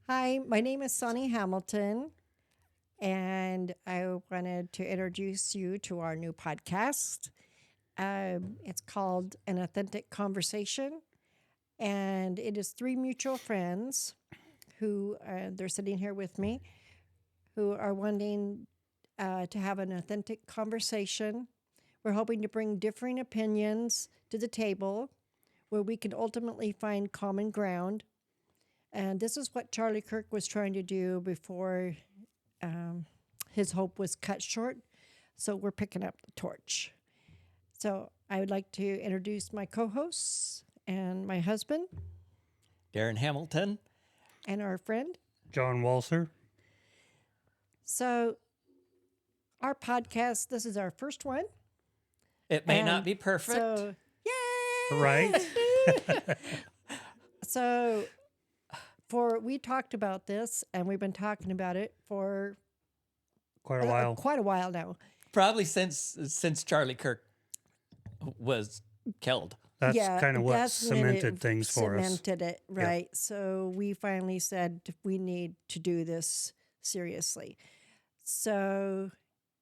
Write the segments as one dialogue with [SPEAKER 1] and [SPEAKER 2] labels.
[SPEAKER 1] Hi, my name is Sonny Hamilton, and I wanted to introduce you to our new podcast. It's called An Authentic Conversation, and it is three mutual friends who they're sitting here with me who are wanting to have an authentic conversation. We're hoping to bring differing opinions to the table where we can ultimately find common ground. And this is what Charlie Kirk was trying to do before um, his hope was cut short. So we're picking up the torch. So I would like to introduce my co hosts and my husband
[SPEAKER 2] Darren Hamilton.
[SPEAKER 1] and our friend.
[SPEAKER 3] John Walser.
[SPEAKER 1] So, our podcast, this is our first one.
[SPEAKER 2] It may not
[SPEAKER 1] And
[SPEAKER 2] be perfect.
[SPEAKER 1] So, yay!
[SPEAKER 3] Right.
[SPEAKER 1] So, we talked about this and we've been talking about it for
[SPEAKER 3] Quite a while.
[SPEAKER 1] quite a while now.
[SPEAKER 2] Probably since Charlie Kirk was killed.
[SPEAKER 3] That's
[SPEAKER 1] Yeah,
[SPEAKER 3] kind of what
[SPEAKER 1] that's when
[SPEAKER 3] cemented
[SPEAKER 1] it
[SPEAKER 3] things for us.
[SPEAKER 1] Cemented it, right? So we finally said we need to do this seriously. So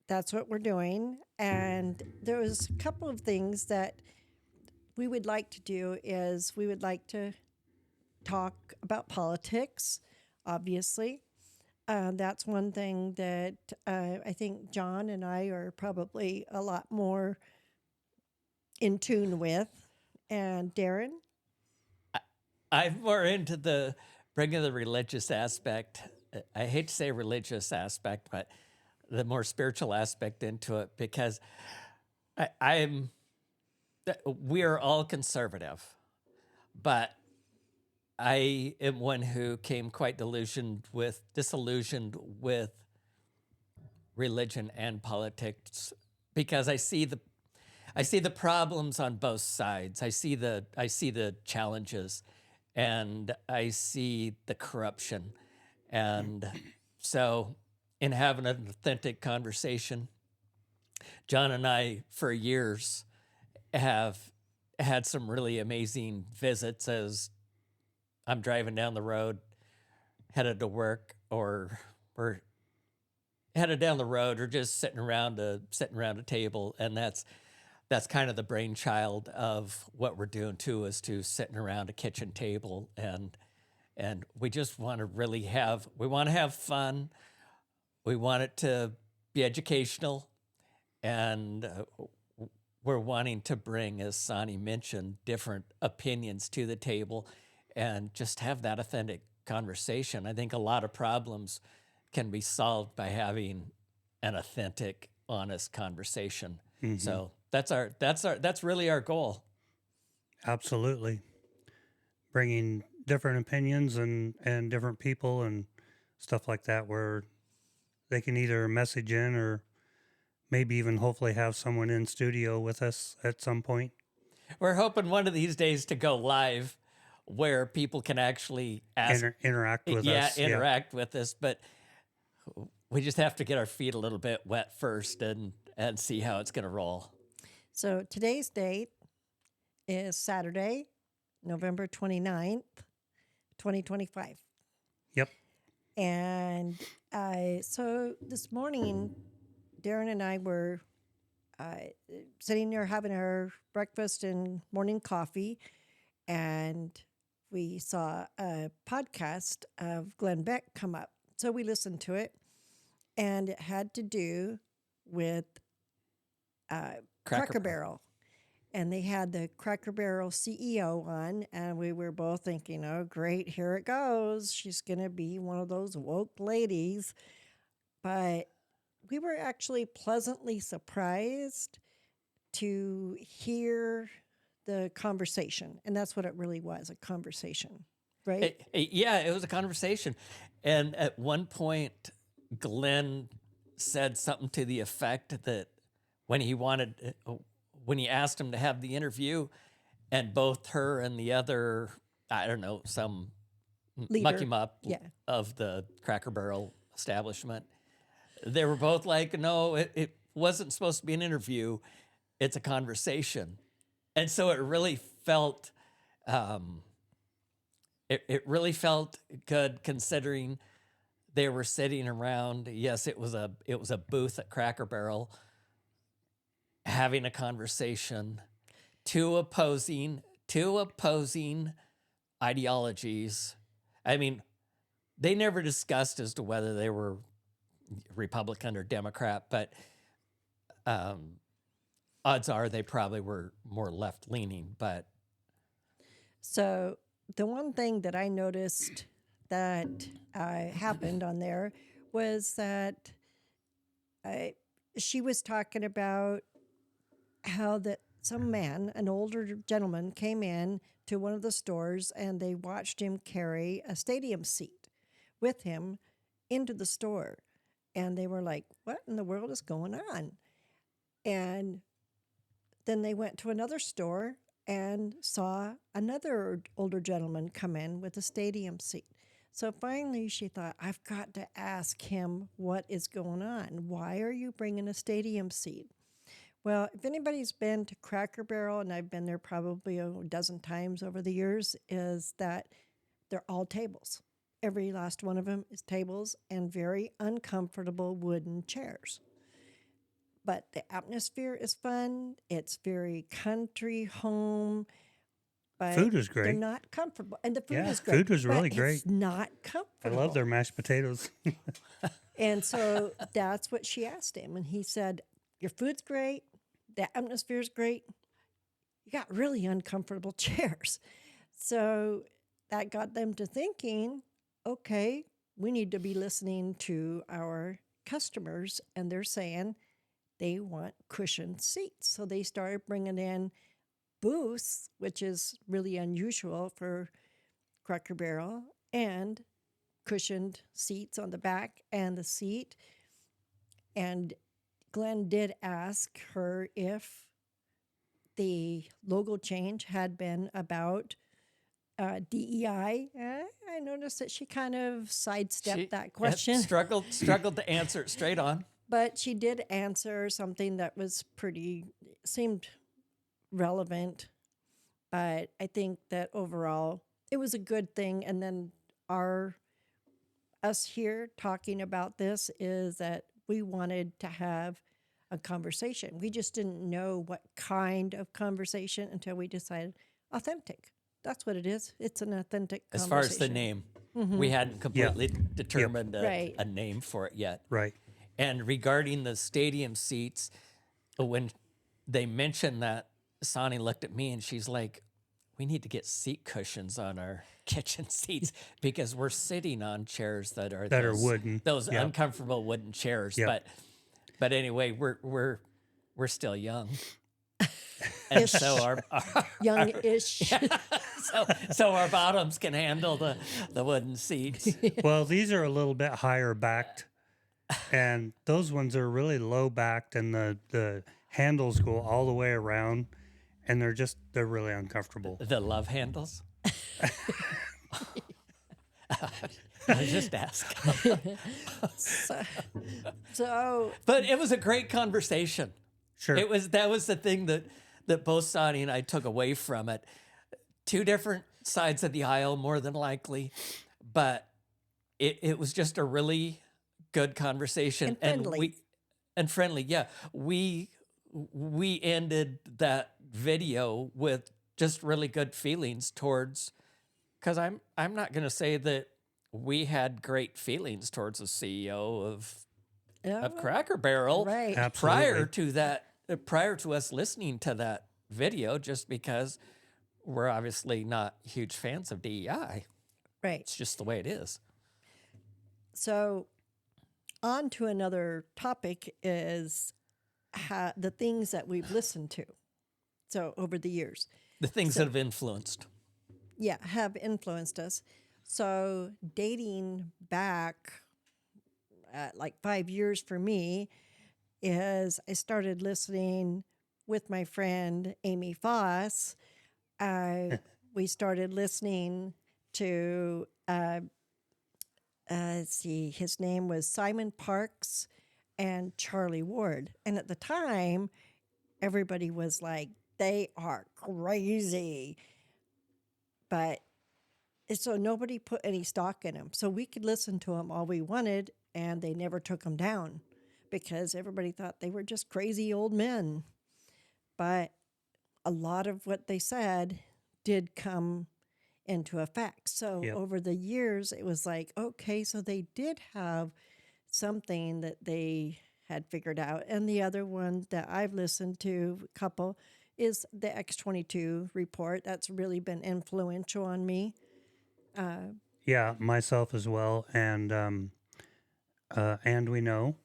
[SPEAKER 1] that's what we're doing. And there was a couple of things that we would like to do is we would like to talk about politics, obviously. That's one thing that I think John and I are probably a lot more in tune with. And Darren?
[SPEAKER 2] I'm more into the bringing the religious aspect. I hate to say religious aspect, but the more spiritual aspect into it because we are all conservative, but I am one who came quite disillusioned with religion and politics because I see the problems on both sides. I see the challenges, and I see the corruption, and so in having an authentic conversation, John and I for years have had some really amazing visits as I'm driving down the road, headed to work, or we're headed down the road, or just sitting around a table, and that's kind of the brainchild of what we're doing too, is to sitting around a kitchen table and we just want to really have fun. We want it to be educational, and we're wanting to bring, as Sonny mentioned, different opinions to the table and just have that authentic conversation. I think a lot of problems can be solved by having an authentic, honest conversation.
[SPEAKER 3] Mhm.
[SPEAKER 2] So that's really our goal.
[SPEAKER 3] Absolutely. Bringing different opinions and different people and stuff like that where they can either message in or maybe even hopefully have someone in studio with us at some point.
[SPEAKER 2] We're hoping one of these days to go live where people can actually ask,
[SPEAKER 3] Interact with us.
[SPEAKER 2] interact with us, but we just have to get our feet a little bit wet first and see how it's going to roll.
[SPEAKER 1] So today's date is Saturday, November 29th, 2025.
[SPEAKER 3] Yep.
[SPEAKER 1] And so this morning, Darren and I were sitting there having our breakfast and morning coffee, and we saw a podcast of Glenn Beck come up. So we listened to it, and it had to do with Cracker Barrel. And they had the Cracker Barrel CEO on, and we were both thinking, oh, great, here it goes. She's going to be one of those woke ladies. But we were actually pleasantly surprised to hear the conversation. And that's what it really was, a conversation, right?
[SPEAKER 2] Yeah, it was a conversation. And at one point, Glenn said something to the effect that when he asked him to have the interview, and both her and the other, I don't know, some
[SPEAKER 1] Leader.
[SPEAKER 2] mucky muck
[SPEAKER 1] Yeah.
[SPEAKER 2] of the Cracker Barrel establishment, they were both like, no, it wasn't supposed to be an interview. It's a conversation. And so it really felt, it really felt good considering they were sitting around. Yes, it was a booth at Cracker Barrel having a conversation, two opposing ideologies. I mean, they never discussed as to whether they were Republican or Democrat, but odds are they probably were more left leaning. But
[SPEAKER 1] So the one thing that I noticed that happened on there was that she was talking about how that some man, an older gentleman, came in to one of the stores and they watched him carry a stadium seat with him into the store. And they were like, what in the world is going on? And then they went to another store and saw another older gentleman come in with a stadium seat. So finally she thought, I've got to ask him what is going on. Why are you bringing a stadium seat? Well, if anybody's been to Cracker Barrel, and I've been there probably a dozen times over the years, is that they're all tables. Every last one of them is tables and very uncomfortable wooden chairs. But the atmosphere is fun. It's very country home. But
[SPEAKER 3] Food is
[SPEAKER 1] they're
[SPEAKER 3] great.
[SPEAKER 1] not comfortable. And the food
[SPEAKER 3] Yeah,
[SPEAKER 1] is great.
[SPEAKER 3] food was really
[SPEAKER 1] but
[SPEAKER 3] great.
[SPEAKER 1] It's not
[SPEAKER 3] I
[SPEAKER 1] comfortable.
[SPEAKER 3] love their mashed potatoes.
[SPEAKER 1] And so that's what she asked him. And he said, your food's great. The atmosphere's great. You got really uncomfortable chairs. So that got them to thinking, okay, we need to be listening to our customers. And they're saying they want cushioned seats. So they started bringing in booths, which is really unusual for Cracker Barrel, and cushioned seats on the back and the seat. And Glenn did ask her if the logo change had been about DEI. I noticed that she kind of sidestepped that question,
[SPEAKER 2] struggled to answer it straight on.
[SPEAKER 1] but she did answer something that was seemed relevant. But I think that overall it was a good thing. And then us here talking about this is that we wanted to have a conversation. We just didn't know what kind of conversation until we decided authentic. That's what it is. It's an authentic
[SPEAKER 2] As
[SPEAKER 1] conversation.
[SPEAKER 2] far as the name, we hadn't completely determined
[SPEAKER 1] Right.
[SPEAKER 2] a name for it yet.
[SPEAKER 3] Right.
[SPEAKER 2] And regarding the stadium seats, when they mentioned that, Sonny looked at me and she's like, we need to get seat cushions on our kitchen seats because we're sitting on chairs that are
[SPEAKER 3] wooden.
[SPEAKER 2] those
[SPEAKER 3] Yep.
[SPEAKER 2] uncomfortable wooden chairs.
[SPEAKER 3] Yep.
[SPEAKER 2] But anyway, we're still young. And so our
[SPEAKER 1] Young-ish.
[SPEAKER 2] so our bottoms can handle the wooden seats.
[SPEAKER 3] Well, these are a little bit higher backed, and those ones are really low backed, and the handles go all the way around, and they're really uncomfortable.
[SPEAKER 2] The love handles. I was just asking.
[SPEAKER 1] So
[SPEAKER 2] But it was a great conversation.
[SPEAKER 3] Sure.
[SPEAKER 2] That was the thing that both Sonny and I took away from it. Two different sides of the aisle, more than likely, but it was just a really good conversation
[SPEAKER 1] And friendly.
[SPEAKER 2] friendly. Yeah, we ended that video with just really good feelings towards. Because I'm not going to say that we had great feelings towards the CEO of Cracker Barrel
[SPEAKER 1] right.
[SPEAKER 3] Absolutely.
[SPEAKER 2] prior to us listening to that video, just because we're obviously not huge fans of DEI.
[SPEAKER 1] Right.
[SPEAKER 2] It's just the way it is.
[SPEAKER 1] So on to another topic is the things that we've listened to. So over the years.
[SPEAKER 2] The things that have influenced.
[SPEAKER 1] Yeah, have influenced us. So dating back like 5 years for me is I started listening with my friend Amy Foss. We started listening to, let's see, his name was Simon Parks and Charlie Ward. And at the time, everybody was like, they are crazy. But so nobody put any stock in them. So we could listen to them all we wanted, and they never took them down because everybody thought they were just crazy old men. But a lot of what they said did come into effect. So
[SPEAKER 3] Yep.
[SPEAKER 1] over the years, it was like, okay, so they did have something that they had figured out. And the other one that I've listened to, a couple, is the X22 report. That's really been influential on me.
[SPEAKER 3] Yeah, myself as well, and we know.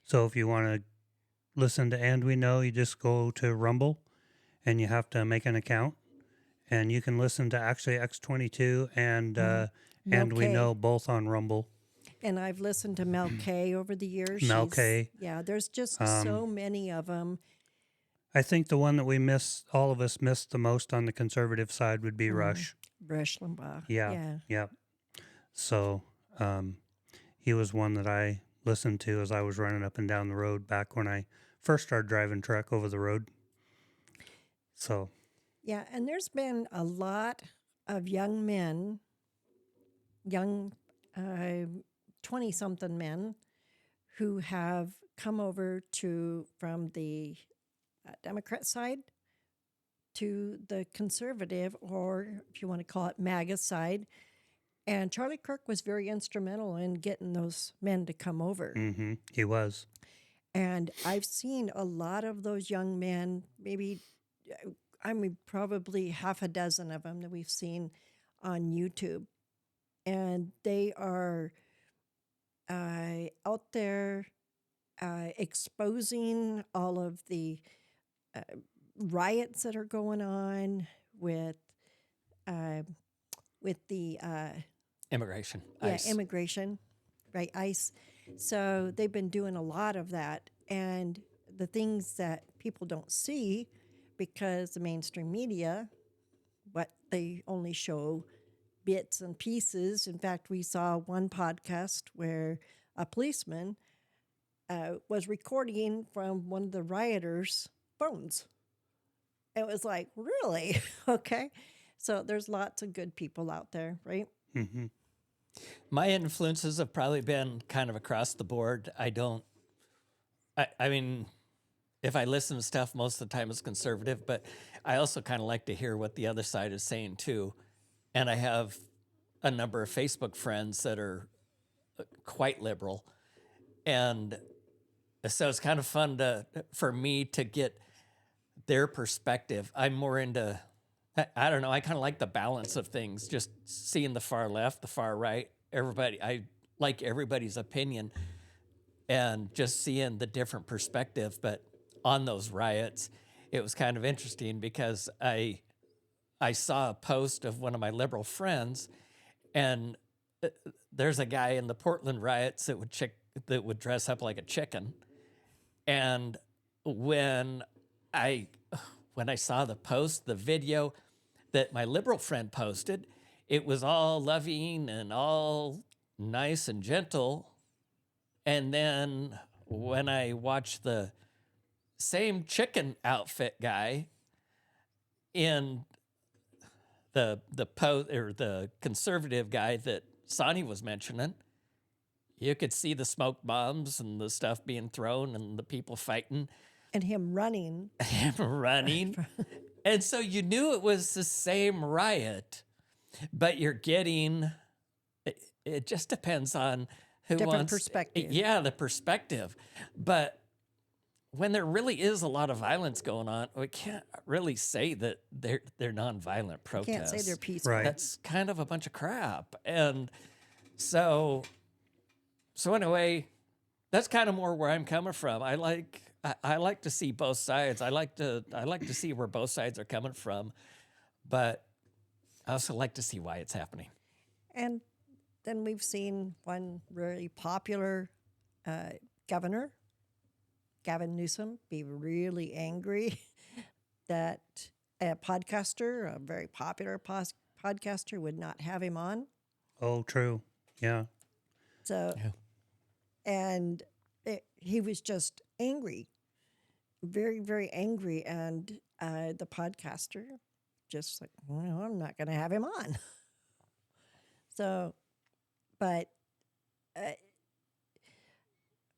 [SPEAKER 3] So if you want to listen to And We Know, you just go to Rumble, and you have to make an account, and you can listen to actually X22 and We
[SPEAKER 1] Mel K.
[SPEAKER 3] Know both on Rumble.
[SPEAKER 1] And I've listened to Mel K over the years.
[SPEAKER 3] Mel
[SPEAKER 1] She's-
[SPEAKER 3] K.
[SPEAKER 1] Yeah, there's just so many of them.
[SPEAKER 3] I think the one that all of us missed the most on the conservative side would be Rush.
[SPEAKER 1] Rush Limbaugh.
[SPEAKER 3] Yeah. Yep. So he was one that I listened to as I was running up and down the road back when I first started driving truck over the road. So,
[SPEAKER 1] Yeah, and there's been a lot of young men, young 20-something men, who have come over from the Democrat side to the conservative, or if you want to call it MAGA side. And Charlie Kirk was very instrumental in getting those men to come over.
[SPEAKER 3] he was.
[SPEAKER 1] And I've seen a lot of those young men, maybe, probably half a dozen of them that we've seen on YouTube. And they are out there exposing all of the riots that are going on with the
[SPEAKER 2] Immigration. ICE.
[SPEAKER 1] immigration, right? ICE. So they've been doing a lot of that, and the things that people don't see because the mainstream media, what they only show bits and pieces. In fact, we saw one podcast where a policeman was recording from one of the rioters' phones. It was like, really? Okay. So there's lots of good people out there, right?
[SPEAKER 3] Mm-hmm.
[SPEAKER 2] My influences have probably been kind of across the board. I mean, if I listen to stuff, most of the time it's conservative, but I also kind of like to hear what the other side is saying too. And I have a number of Facebook friends that are quite liberal. And so it's kind of fun for me to get their perspective. I'm more into, I don't know, I kind of like the balance of things, just seeing the far left, the far right, I like everybody's opinion and just seeing the different perspective. But on those riots, it was kind of interesting because I saw a post of one of my liberal friends, and there's a guy in the Portland riots that would dress up like a chicken. And when I saw the post, the video that my liberal friend posted, it was all loving and all nice and gentle. And then when I watched the same chicken outfit guy in the post, or the conservative guy that Sonny was mentioning, you could see the smoke bombs and the stuff being thrown and the people fighting.
[SPEAKER 1] And him running.
[SPEAKER 2] Him running. And so you knew it was the same riot, but you're getting, it just depends on who
[SPEAKER 1] Different
[SPEAKER 2] wants.
[SPEAKER 1] perspective.
[SPEAKER 2] Yeah, the perspective. But when there really is a lot of violence going on, we can't really say that they're nonviolent protests.
[SPEAKER 1] Can't say they're peaceful.
[SPEAKER 3] Right.
[SPEAKER 2] That's kind of a bunch of crap. And so in a way, that's kind of more where I'm coming from. I like to see both sides. I like to see where both sides are coming from, but I also like to see why it's happening.
[SPEAKER 1] And then we've seen one really popular governor, Gavin Newsom, be really angry that a podcaster, a very popular podcaster, would not have him on.
[SPEAKER 3] Oh, true. Yeah.
[SPEAKER 1] So, and he was just angry, very, very angry. And the podcaster just like, well, I'm not going to have him on. So, but uh,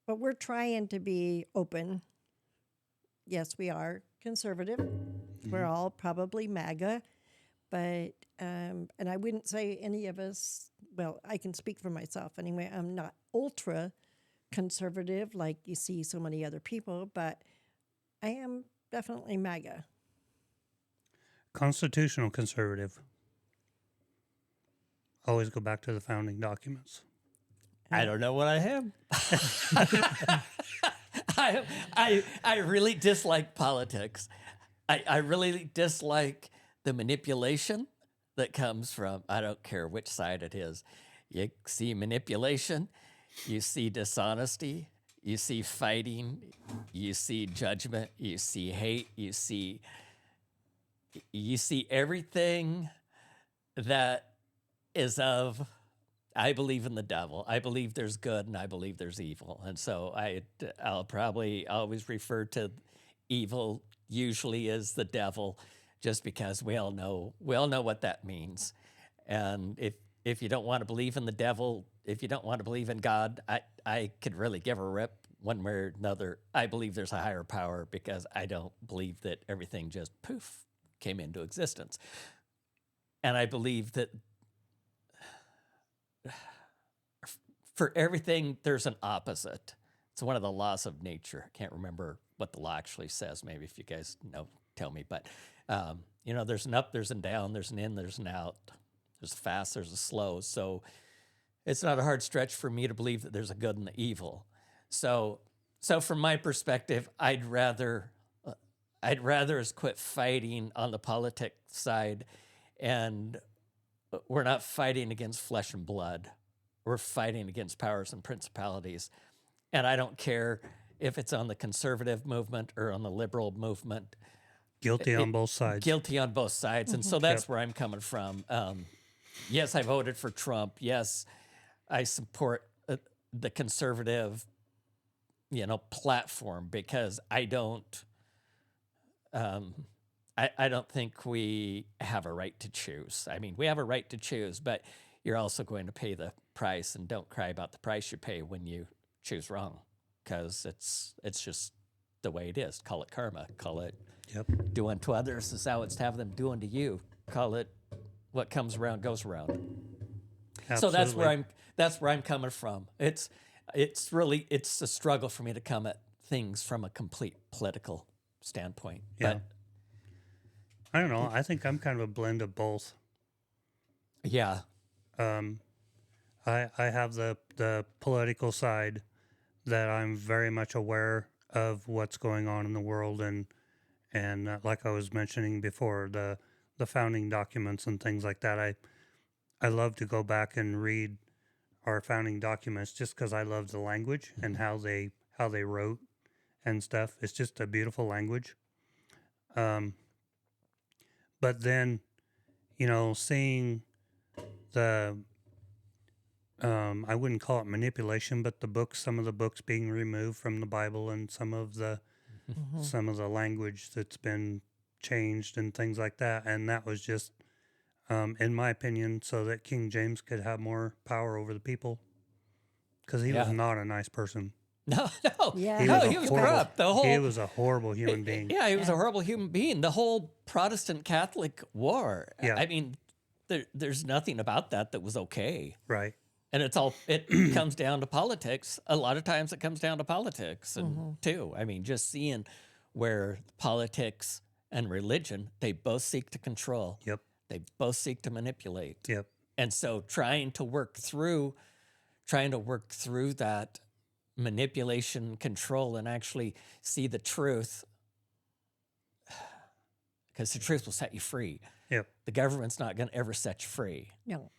[SPEAKER 1] but we're trying to be open. Yes, we are conservative. We're all probably MAGA, but and I wouldn't say any of us. Well, I can speak for myself anyway. I'm not ultra conservative like you see so many other people, but I am definitely MAGA.
[SPEAKER 3] Constitutional conservative. Always go back to the founding documents.
[SPEAKER 2] I don't know what I am. I really dislike politics. I really dislike the manipulation that comes from, I don't care which side it is. You see manipulation, you see dishonesty, you see fighting, you see judgment, you see hate, you see everything that is of, I believe in the devil. I believe there's good and I believe there's evil. And so I'll probably always refer to evil usually as the devil, just because we all know what that means. And if you don't want to believe in the devil, if you don't want to believe in God, I could really give a rip one way or another. I believe there's a higher power, because I don't believe that everything just poof came into existence. And I believe that for everything, there's an opposite. It's one of the laws of nature. I can't remember what the law actually says. Maybe if you guys know, tell me. But, there's an up, there's a down, there's an in, there's an out. There's a fast, there's a slow. So it's not a hard stretch for me to believe that there's a good and the evil. So from my perspective, I'd rather us quit fighting on the politics side, and we're not fighting against flesh and blood. We're fighting against powers and principalities. And I don't care if it's on the conservative movement or on the liberal movement.
[SPEAKER 3] Guilty on both sides.
[SPEAKER 2] Guilty on both sides. And so that's where I'm coming from. Yes, I voted for Trump. Yes, I support the conservative, platform, because I don't think we have a right to choose. I mean, we have a right to choose, but you're also going to pay the price, and don't cry about the price you pay when you choose wrong, because it's just the way it is. Call it karma. Call it do unto others as thou wouldst have them do unto you. Call it what comes around goes around.
[SPEAKER 3] Absolutely.
[SPEAKER 2] So that's where I'm coming from. It's a struggle for me to come at things from a complete political standpoint.
[SPEAKER 3] Yeah.
[SPEAKER 2] But
[SPEAKER 3] I don't know. I think I'm kind of a blend of both.
[SPEAKER 2] yeah.
[SPEAKER 3] I have the political side that I'm very much aware of what's going on in the world, and like I was mentioning before, the founding documents and things like that. I love to go back and read our founding documents, just because I love the language and how they wrote and stuff. It's just a beautiful language. But then, seeing the I wouldn't call it manipulation, but some of the books being removed from the Bible, and some of the language that's been changed and things like that. And that was just, in my opinion, so that King James could have more power over the people, because he was not a nice person.
[SPEAKER 2] No.
[SPEAKER 1] Yeah.
[SPEAKER 2] He was corrupt.
[SPEAKER 3] He was a horrible human being.
[SPEAKER 2] Yeah, he was a horrible human being. The whole Protestant Catholic war.
[SPEAKER 3] Yeah.
[SPEAKER 2] I mean, there's nothing about that was okay.
[SPEAKER 3] Right.
[SPEAKER 2] And it comes down to politics. A lot of times it comes down to politics, and too. I mean, just seeing where politics and religion, they both seek to control.
[SPEAKER 3] Yep.
[SPEAKER 2] They both seek to manipulate.
[SPEAKER 3] Yep.
[SPEAKER 2] And so trying to work through that manipulation, control, and actually see the truth, because the truth will set you free.
[SPEAKER 3] Yep.
[SPEAKER 2] The government's not going to ever set you free.
[SPEAKER 1] No.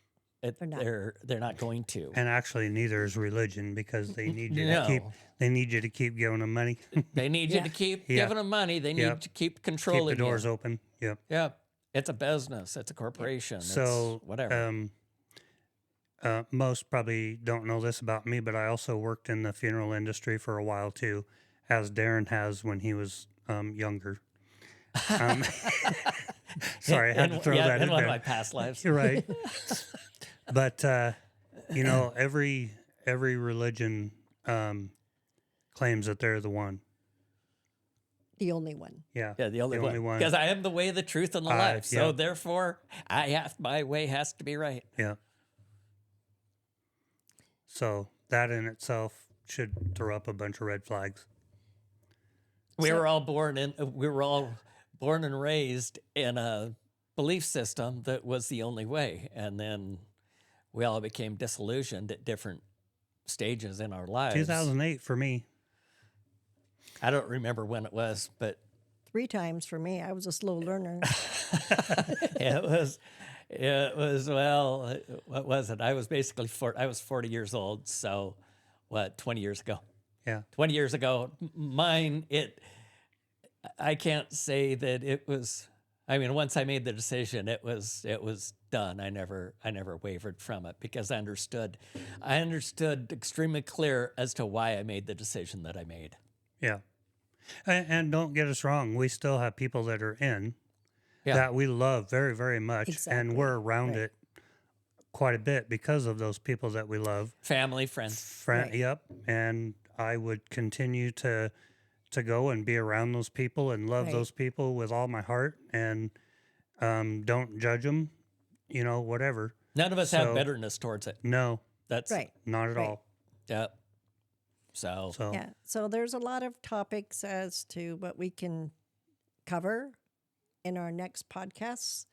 [SPEAKER 2] They're not going to.
[SPEAKER 3] And actually, neither is religion, because they need you
[SPEAKER 2] No.
[SPEAKER 3] to keep giving them money.
[SPEAKER 2] They need you to keep
[SPEAKER 3] Yeah.
[SPEAKER 2] giving them money. They need to keep controlling
[SPEAKER 3] Keep the doors
[SPEAKER 2] you.
[SPEAKER 3] open. Yep.
[SPEAKER 2] Yeah, it's a business. It's a corporation.
[SPEAKER 3] So
[SPEAKER 2] it's whatever.
[SPEAKER 3] Most probably don't know this about me, but I also worked in the funeral industry for a while too, as Darren has when he was younger. Sorry, I had to throw that in
[SPEAKER 2] one
[SPEAKER 3] there.
[SPEAKER 2] of my past lives.
[SPEAKER 3] You're right. But you know, every religion claims that they're the one.
[SPEAKER 1] The only one.
[SPEAKER 3] Yeah,
[SPEAKER 2] Yeah, the only one. Because I am the way, the truth, and the life. So
[SPEAKER 3] yeah.
[SPEAKER 2] therefore, my way has to be right.
[SPEAKER 3] Yeah. So that in itself should throw up a bunch of red flags.
[SPEAKER 2] We
[SPEAKER 1] So-
[SPEAKER 2] were all born and raised in a belief system that was the only way, and then we all became disillusioned at different stages in our lives.
[SPEAKER 3] 2008 for me.
[SPEAKER 2] I don't remember when it was, but
[SPEAKER 1] 3 times for me. I was a slow learner.
[SPEAKER 2] it was well, what was it? I was basically 40 years old, so what, 20 years ago.
[SPEAKER 3] Yeah.
[SPEAKER 2] 20 years ago, I can't say that it was, I mean, once I made the decision, it was done. I never wavered from it because I understood extremely clear as to why I made the decision that I made.
[SPEAKER 3] Yeah. And don't get us wrong, we still have people that are in
[SPEAKER 2] Yeah.
[SPEAKER 3] that we love very, very much.
[SPEAKER 1] Exactly.
[SPEAKER 3] And we're around
[SPEAKER 1] Right.
[SPEAKER 3] it quite a bit because of those people that we love.
[SPEAKER 2] Family, friends.
[SPEAKER 1] Right.
[SPEAKER 3] Yep. And I would continue to go and be around those people and love
[SPEAKER 1] Right.
[SPEAKER 3] those people with all my heart and don't judge them, you know, whatever.
[SPEAKER 2] None of us have
[SPEAKER 3] So-
[SPEAKER 2] bitterness towards it.
[SPEAKER 3] No,
[SPEAKER 2] That's
[SPEAKER 1] Right.
[SPEAKER 3] not at
[SPEAKER 1] Right.
[SPEAKER 3] all.
[SPEAKER 2] yeah. So
[SPEAKER 3] So
[SPEAKER 1] Yeah. So there's a lot of topics as to what we can cover in our next podcasts.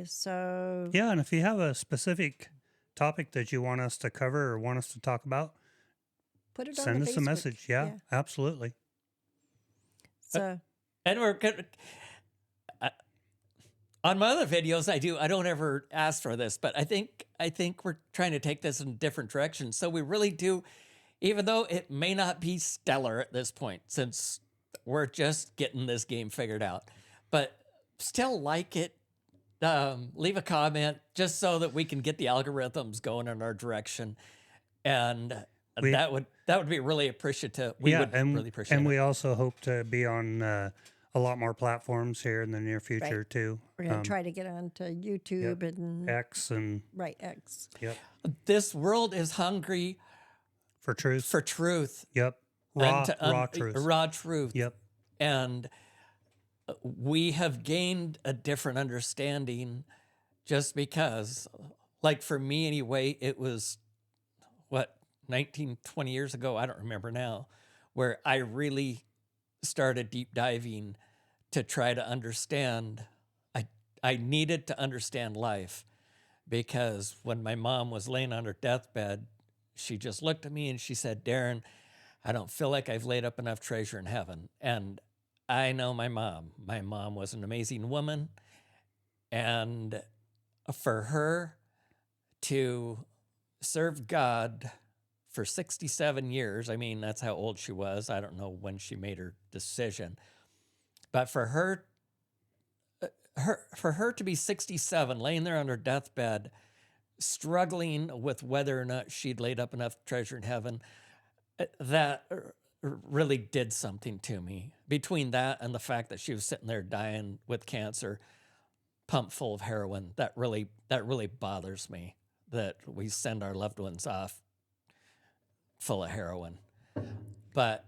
[SPEAKER 1] So
[SPEAKER 3] yeah, and if you have a specific topic that you want us to cover or want us to talk about,
[SPEAKER 1] put it on
[SPEAKER 3] send
[SPEAKER 1] the
[SPEAKER 3] us a
[SPEAKER 1] Facebook.
[SPEAKER 3] message. Yeah, absolutely.
[SPEAKER 1] So
[SPEAKER 2] and we're good. On my other videos, I don't ever ask for this, but I think we're trying to take this in a different direction. So we really do, even though it may not be stellar at this point, since we're just getting this game figured out, but still like it. Leave a comment just so that we can get the algorithms going in our direction, and
[SPEAKER 3] We-
[SPEAKER 2] that would be really appreciative. We would
[SPEAKER 3] and,
[SPEAKER 2] really appreciate
[SPEAKER 3] and
[SPEAKER 2] it.
[SPEAKER 3] we also hope to be on a lot more platforms here in the near future too.
[SPEAKER 1] we're going to try to get onto YouTube and
[SPEAKER 3] X and
[SPEAKER 1] right X.
[SPEAKER 3] yep,
[SPEAKER 2] This world is hungry
[SPEAKER 3] for truth.
[SPEAKER 2] for truth.
[SPEAKER 3] Yep,
[SPEAKER 2] and
[SPEAKER 3] raw truth.
[SPEAKER 2] Raw truth.
[SPEAKER 3] Yep.
[SPEAKER 2] And we have gained a different understanding just because, like for me anyway, it was what, 19, 20 years ago, I don't remember now, where I really started deep diving to try to understand. I needed to understand life because when my mom was laying on her deathbed, she just looked at me and she said, "Darren, I don't feel like I've laid up enough treasure in heaven." And I know my mom. My mom was an amazing woman. And for her to serve God for 67 years, I mean, that's how old she was. I don't know when she made her decision. But for her to be 67, laying there on her deathbed, struggling with whether or not she'd laid up enough treasure in heaven, that really did something to me. Between that and the fact that she was sitting there dying with cancer, pumped full of heroin, that really bothers me, that we send our loved ones off full of heroin. But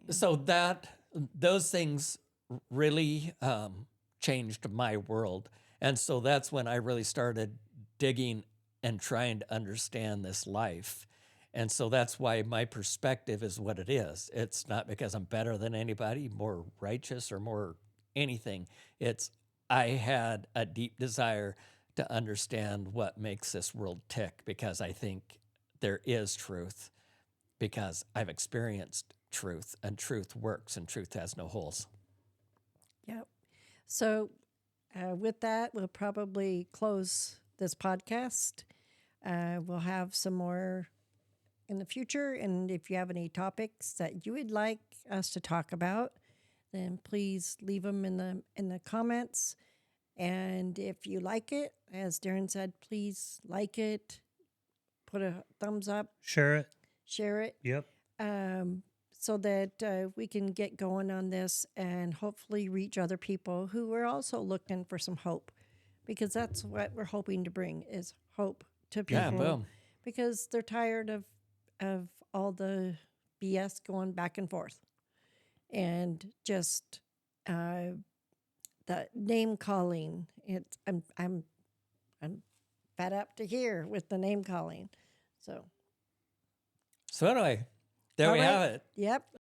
[SPEAKER 2] so those things really changed my world. And so that's when I really started digging and trying to understand this life. And so that's why my perspective is what it is. It's not because I'm better than anybody, more righteous or more anything. It's I had a deep desire to understand what makes this world tick because I think there is truth, because I've experienced truth, and truth works, and truth has no holes.
[SPEAKER 1] Yep. So with that, we'll probably close this podcast. We'll have some more in the future. And if you have any topics that you would like us to talk about, then please leave them in the comments. And if you like it, as Darren said, please like it, put a thumbs up,
[SPEAKER 3] Share it.
[SPEAKER 1] share it,
[SPEAKER 3] Yep.
[SPEAKER 1] so that we can get going on this and hopefully reach other people who are also looking for some hope. because that's what we're hoping to bring is hope to people.
[SPEAKER 2] Yeah, boom.
[SPEAKER 1] Because they're tired of all the BS going back and forth, and just the name calling. I'm fed up to here with the name calling. So
[SPEAKER 2] So anyway, there
[SPEAKER 1] all
[SPEAKER 2] we
[SPEAKER 1] right.
[SPEAKER 2] have it.
[SPEAKER 1] Yep.